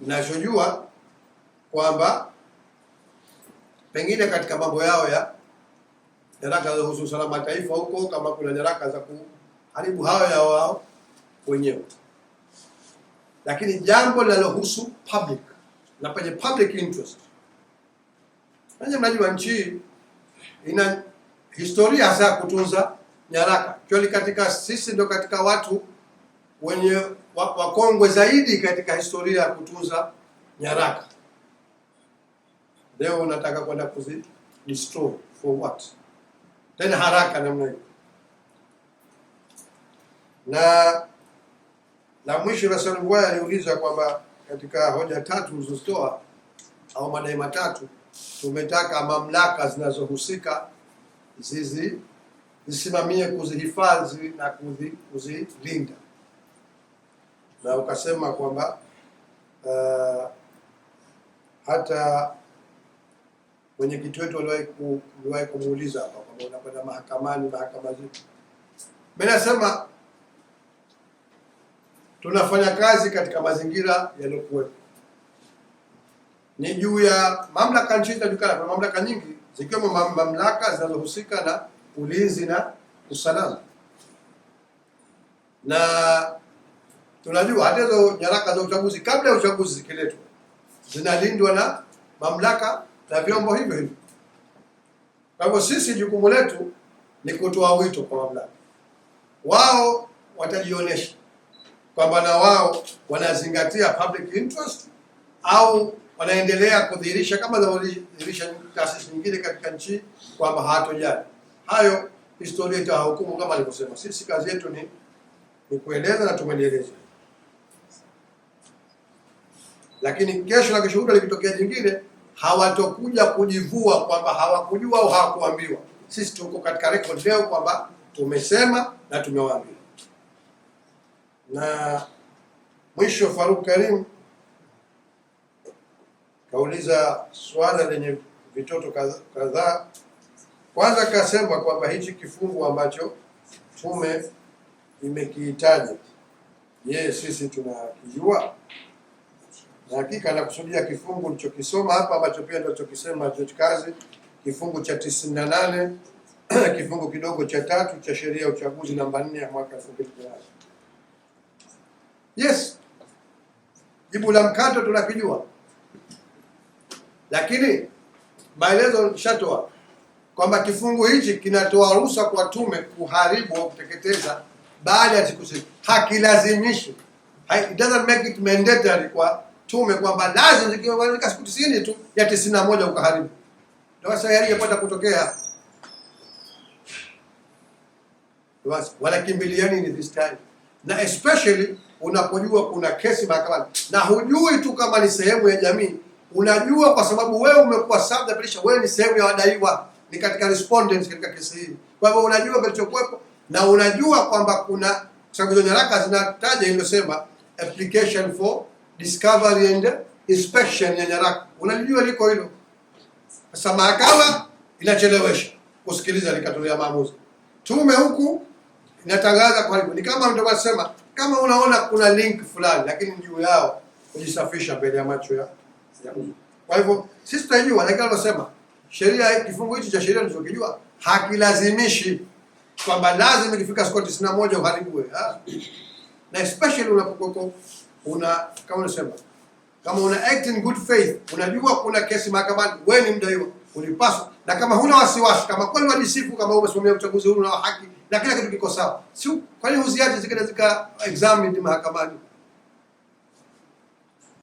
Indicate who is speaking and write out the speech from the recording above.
Speaker 1: ninachojua kwamba pengine katika mambo yao ya nyaraka za husu usalama wa taifa huko, kama kuna nyaraka za kuharibu hao ya wao wenyewe, lakini jambo linalohusu public na penye public interest. Mnajua nchi ina historia hasa kutunza nyaraka. Kweli katika sisi ndio katika watu wenye wakongwe zaidi katika historia ya kutunza nyaraka. Leo unataka kwenda kuzi destroy for what? Tena haraka namna hiyo. Na la mwisho la swali Mboya aliuliza kwamba katika hoja tatu zilizotoa au madai matatu, tumetaka mamlaka zinazohusika zisimamie kuzihifadhi na kuzilinda, na ukasema kwamba hata mwenyekiti wetu aliwahi kumuuliza hapa kwamba unakwenda mahakamani, mahakama zipi? Mimi nasema tunafanya kazi katika mazingira yaliyokuwepo. Ni juu ya mamlaka nchini tajukana, kwa mamlaka nyingi zikiwemo mamlaka zinazohusika na ulinzi na usalama, na tunajua hata hizo nyaraka za uchaguzi kabla ya uchaguzi zikiletwa zinalindwa na mamlaka na vyombo hivyo hivyo. Kwa hivyo sisi jukumu letu ni kutoa wito kwa mamlaka, wao watajionyesha kwamba na wao wanazingatia public interest au wanaendelea kudhihirisha kama zinadhihirisha taasisi nyingine katika nchi kwamba hawatojali. Hayo historia itahukumu. Kama alivyosema, sisi kazi yetu ni kueleza na tumelieleza, lakini kesho na kesho kutwa likitokea jingine hawatokuja kujivua kwamba hawakujua au hawakuambiwa. Sisi tuko katika record leo kwamba tumesema na tumewaambia. Na mwisho, Faruk Karim kauliza swala lenye vitoto kadhaa. Kwanza kasema kwamba hichi kifungu ambacho tume imekihitaji, sisi tunakijua, na hakika nakusudia kifungu nilichokisoma hapa ambacho pia ndio chokisema George Kazi, kifungu cha 98 kifungu kidogo cha 3 cha sheria ya uchaguzi namba 4 ya mwaka 2008. Jibu la mkato tunakijua, lakini maelezo nishatoa kwamba kifungu hichi kinatoa ruhusa kwa tume kuharibu au kuteketeza baada ya siku 60. Hakilazimishi, it doesn't make it mandatory kwa tume kwamba lazima zikiwa siku 90 tu ya 91 ukaharibu. Ndio sasa yaliyopata kutokea. Basi wanakimbiliani ni this time, na especially unapojua kuna kesi mahakamani na hujui tu kama ni sehemu ya jamii. Unajua kwa sababu wewe umekuwa subject, wewe ni sehemu ya wadaiwa, ni katika respondents katika kesi hii. Kwa hivyo unajua kilichokuwepo na unajua kwamba kuna sababu nyaraka zinataja iliyosema application for discovery and inspection ya nyaraka. Unajua liko hilo. Sasa mahakama inachelewesha kusikiliza likatolea maamuzi. Tume huku inatangaza kwa hivyo. Ni kama mtu anasema kama unaona kuna link fulani lakini juu yao kujisafisha mbele ya macho ya. Kwa hivyo sisi tunajua, lakini anasema sheria, kifungu hichi cha sheria tunachokijua hakilazimishi kwamba lazima ikifika siku 91 uharibiwe. Na especially unapokuwa kama unasema kama una act in good faith, unajua kuna kesi mahakamani, wewe ni mdaiwa, ulipaswa, na kama huna wasiwasi, kama kweli wajisifu kama umesimamia uchaguzi huru na haki na kila kitu kiko sawa, si kwa nini uziache zika examined mahakamani?